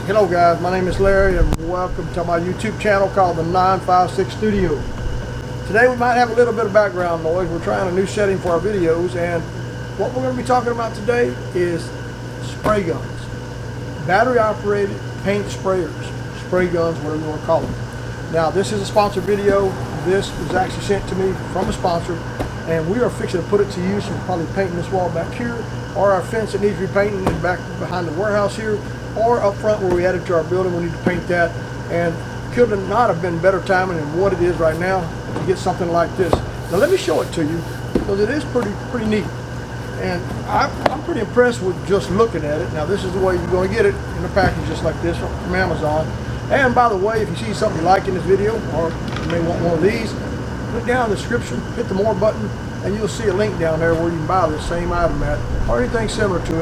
Hello guys, my name is Larry and welcome to my YouTube channel called the 956 Studio. Today we might have a little bit of background noise. We're trying a new setting for our videos, and what we're going to be talking about today is spray guns. Battery operated paint sprayers, spray guns, whatever you want to call them. Now this is a sponsored video. This was actually sent to me from a sponsor, and we are fixing to put it to use. We're probably painting this wall back here, or our fence that needs repainting is back behind the warehouse here, or up front where we added to our building. We need to paint that, and could not have been better timing than what it is right now to get something like this. Now let me show it to you, because it is pretty neat, and I'm pretty impressed with just looking at it. Now this is the way you're going to get it in a package just like this from Amazon. And by the way, if you see something you like in this video, or you may want one of these, click down in the description, hit the more button, and you'll see a link down there where you can buy this same item at, or anything similar to it.